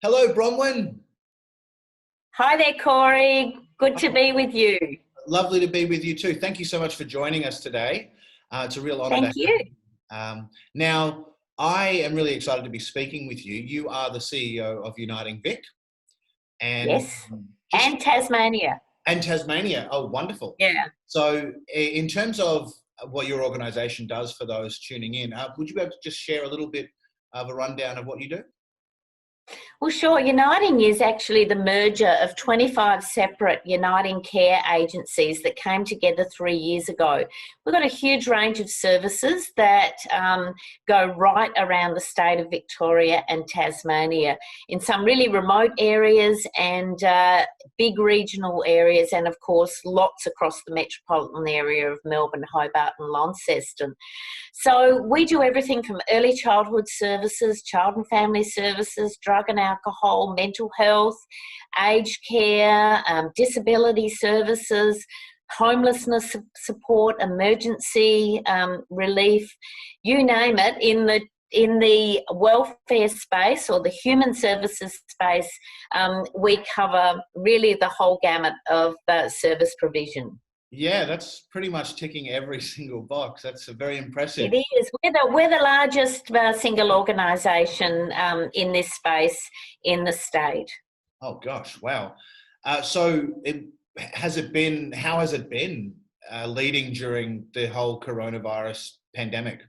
Hello, Bronwyn. Hi there, Corey. Good to be with you. Lovely to be with you too. Thank you so much for joining us today. It's a real honour to Thank have you. you. Now, I am really excited to be speaking with you. You are the CEO of Uniting Vic and Yes. just And Tasmania. and Tasmania. Oh, wonderful. Yeah. So, in terms of what your organisation does for those tuning in, would you be able to just share a little bit of a rundown of what you do? Well, sure. Uniting is actually the merger of 25 separate Uniting care agencies that came together 3 years ago. We've got a huge range of services that go right around the state of Victoria and Tasmania in some really remote areas and big regional areas, and of course, lots across the metropolitan area of Melbourne, Hobart, and Launceston. So we do everything from early childhood services, child and family services, drug and alcohol, mental health, aged care, disability services, homelessness support, emergency relief, you name it. In the welfare space or the human services space, we cover really the whole gamut of service provision. Yeah, that's pretty much ticking every single box. That's very impressive. It is. We're the largest single organisation in this space in the state. Oh gosh, wow. So how has it been leading during the whole coronavirus pandemic?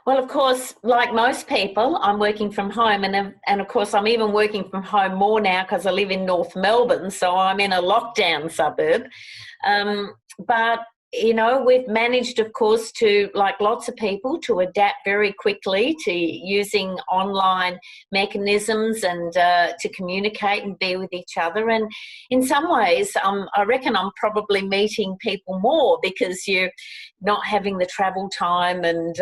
Well, of course, like most people, I'm working from home, and of course, I'm even working from home more now because I live in North Melbourne, so I'm in a lockdown suburb. But we've managed, of course, to, like lots of people, to adapt very quickly to using online mechanisms and to communicate and be with each other. And in some ways, I reckon I'm probably meeting people more because you're not having the travel time and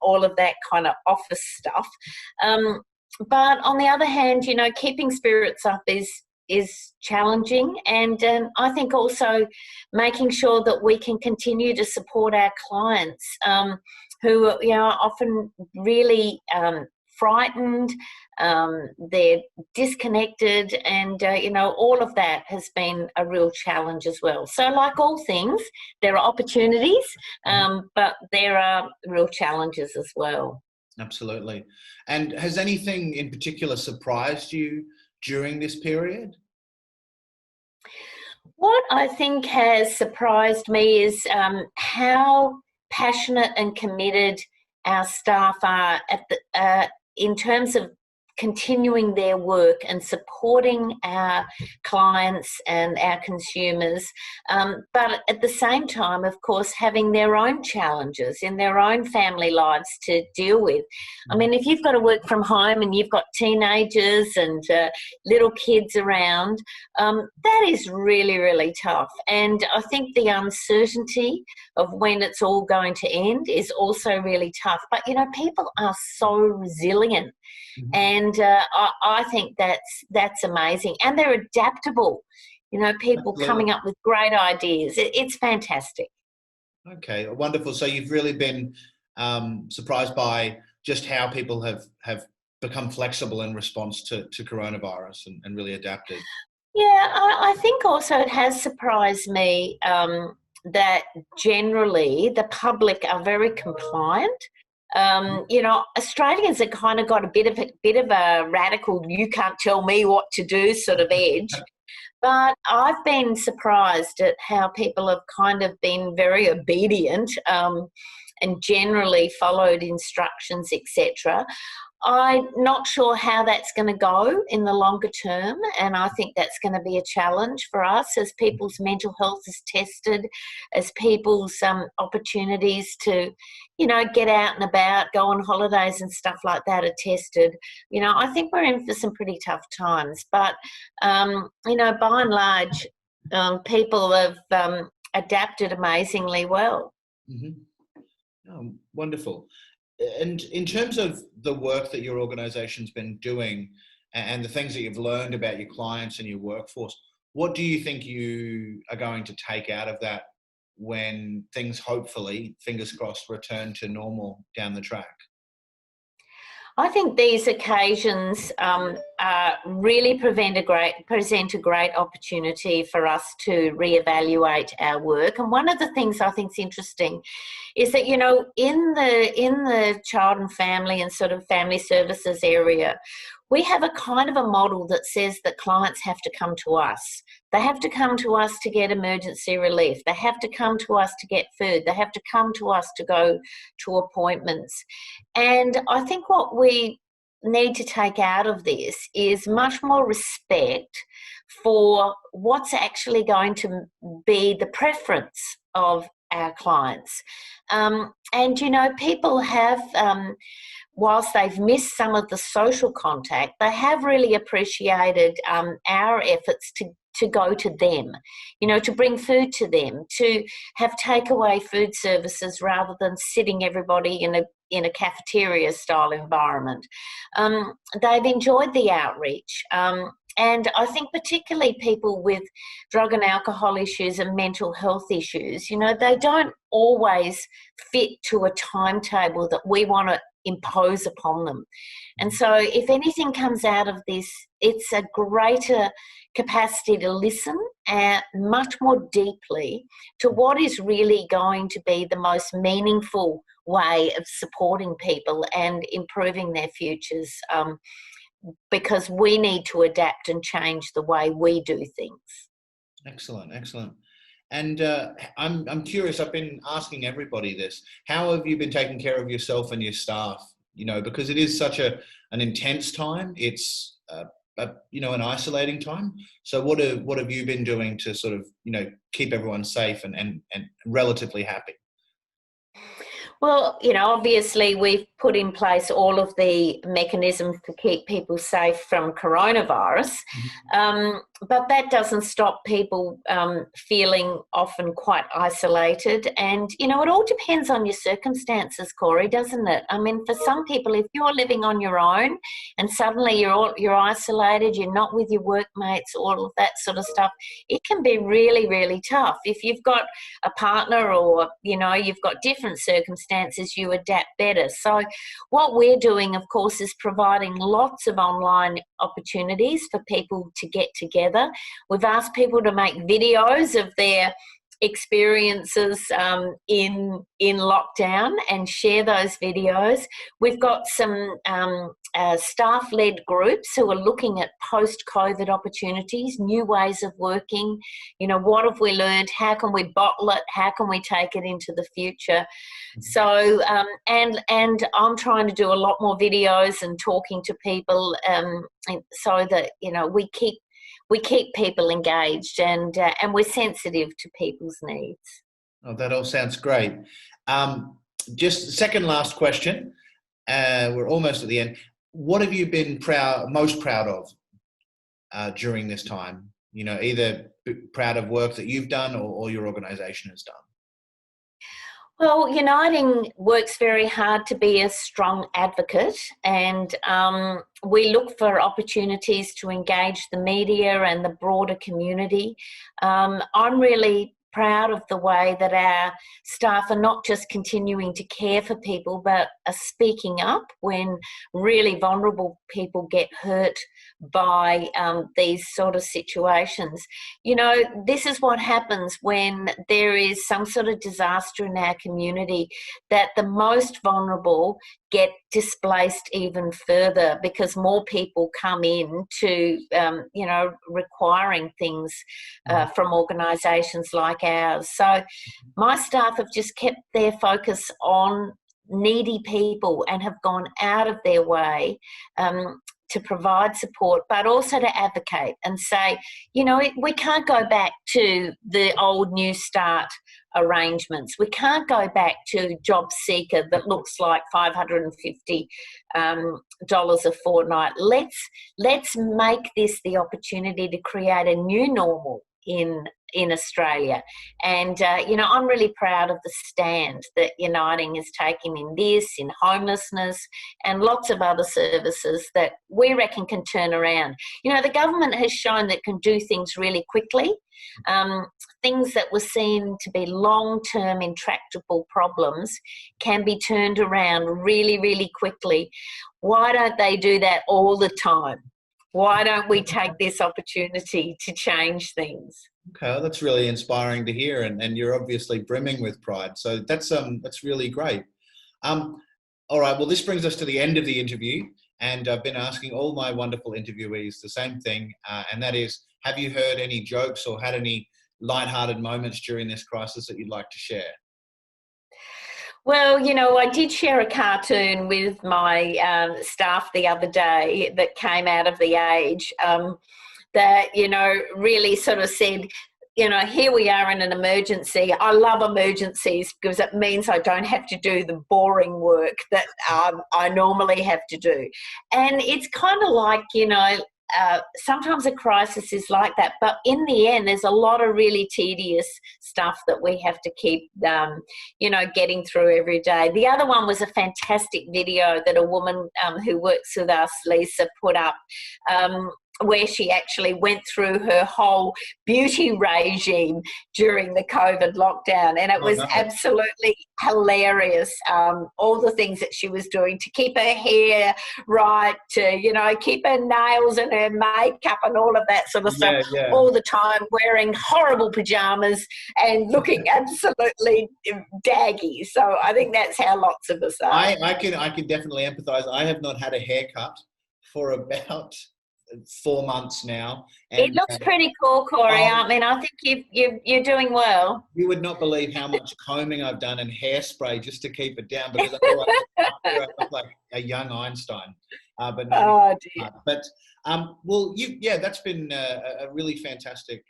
all of that kind of office stuff. But on the other hand, keeping spirits up is challenging, and I think also making sure that we can continue to support our clients who are often really frightened, they're disconnected, and all of that has been a real challenge as well. So like all things, there are opportunities, but there are real challenges as well. Absolutely. And has anything in particular surprised you during this period? What I think has surprised me is how passionate and committed our staff are in terms of continuing their work and supporting our clients and our consumers, but at the same time, of course, having their own challenges in their own family lives to deal with. I mean, if you've got to work from home and you've got teenagers and little kids around, that is really, really tough. And I think the uncertainty of when it's all going to end is also really tough. But, people are so resilient. And I think that's amazing. And they're adaptable, people Absolutely. coming up with great ideas. It's fantastic. Okay, wonderful. So you've really been surprised by just how people have become flexible in response to coronavirus and really adapted. Yeah, I think also it has surprised me that generally the public are very compliant. Australians have kind of got a bit of a radical, you can't tell me what to do sort of edge. But I've been surprised at how people have kind of been very obedient and generally followed instructions, etc. I'm not sure how that's going to go in the longer term, and I think that's going to be a challenge for us as people's mental health is tested, as people's opportunities to, get out and about, go on holidays and stuff like that are tested. I think we're in for some pretty tough times, but, by and large, people have adapted amazingly well. Mm-hmm. Oh, wonderful. And in terms of the work that your organisation's been doing and the things that you've learned about your clients and your workforce, what do you think you are going to take out of that when things hopefully, fingers crossed, return to normal down the track? I think these occasions really present a great opportunity for us to reevaluate our work. And one of the things I think is interesting is that, you know, in the child and family and sort of family services area, we have a kind of a model that says that clients have to come to us. They have to come to us to get emergency relief. They have to come to us to get food. They have to come to us to go to appointments. And I think what we need to take out of this is much more respect for what's actually going to be the preference of our clients. And, you know, people have, whilst they've missed some of the social contact, they have really appreciated our efforts to go to them, you know, to bring food to them, to have takeaway food services rather than sitting everybody in a cafeteria style environment. They've enjoyed the outreach. And I think particularly people with drug and alcohol issues and mental health issues, you know, they don't always fit to a timetable that we want to impose upon them. And so if anything comes out of this, it's a greater capacity to listen much more deeply to what is really going to be the most meaningful way of supporting people and improving their futures, because we need to adapt and change the way we do things. Excellent, excellent. And I'm curious, I've been asking everybody this, how have you been taking care of yourself and your staff? You know, because it is such an intense time. It's, you know, an isolating time. So what have you been doing to sort of, you know, keep everyone safe and relatively happy? Well, you know, obviously we've put in place all of the mechanisms to keep people safe from coronavirus, but that doesn't stop people feeling often quite isolated. And, you know, it all depends on your circumstances, Corey, doesn't it? I mean, for some people, if you're living on your own and suddenly you're isolated, you're not with your workmates, all of that sort of stuff, it can be really, really tough. If you've got a partner or, you know, you've got different circumstances, you adapt better. So what we're doing, of course, is providing lots of online opportunities for people to get together. We've asked people to make videos of their experiences in lockdown and share those videos. We've got some staff-led groups who are looking at post-COVID opportunities, new ways of working. You know, what have we learned? How can we bottle it? How can we take it into the future? So, and I'm trying to do a lot more videos and talking to people so that, you know, we keep people engaged and we're sensitive to people's needs. Oh, that all sounds great. Just second last question. We're almost at the end. What have you been most proud of during this time? You know, either proud of work that you've done or your organisation has done. Well, Uniting works very hard to be a strong advocate, and we look for opportunities to engage the media and the broader community. I'm really proud of the way that our staff are not just continuing to care for people, but are speaking up when really vulnerable people get hurt by these sort of situations. You know, this is what happens when there is some sort of disaster in our community, that the most vulnerable get displaced even further because more people come in to, you know, requiring things from organisations like ours. So my staff have just kept their focus on needy people and have gone out of their way to provide support, but also to advocate and say, you know, we can't go back to the old New Start arrangements. We can't go back to Job Seeker that looks like $550 a fortnight. Let's make this the opportunity to create a new normal in in Australia. And, you know, I'm really proud of the stand that Uniting is taking in this, in homelessness, and lots of other services that we reckon can turn around. You know, the government has shown that it can do things really quickly. Things that were seen to be long-term intractable problems can be turned around really, really quickly. Why don't they do that all the time? Why don't we take this opportunity to change things? Okay, well, that's really inspiring to hear, and you're obviously brimming with pride. So that's really great. All right, well, this brings us to the end of the interview, and I've been asking all my wonderful interviewees the same thing, and that is, have you heard any jokes or had any lighthearted moments during this crisis that you'd like to share? Well, you know, I did share a cartoon with my staff the other day that came out of The Age that, you know, really sort of said, you know, here we are in an emergency. I love emergencies because it means I don't have to do the boring work that I normally have to do. And it's kind of like, you know, sometimes a crisis is like that, but in the end, there's a lot of really tedious stuff that we have to keep, you know, getting through every day. The other one was a fantastic video that a woman who works with us, Lisa, put up, where she actually went through her whole beauty regime during the COVID lockdown. And it was absolutely hilarious. All the things that she was doing to keep her hair right, to, you know, keep her nails and her makeup and all of that sort of stuff all the time, wearing horrible pajamas and looking absolutely daggy. So I think that's how lots of us are. I can definitely empathise. I have not had a haircut for about 4 months now. And it looks pretty cool, Corey. I mean, I think you're doing well. You would not believe how much combing I've done and hairspray just to keep it down, because I look like a young Einstein. But no, oh dear. Well, that's been a really fantastic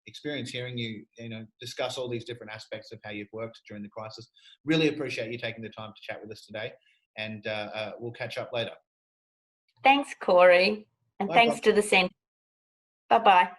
experience hearing you, discuss all these different aspects of how you've worked during the crisis. Really appreciate you taking the time to chat with us today, and we'll catch up later. Thanks, Corey. And thanks to the centre. Bye-bye.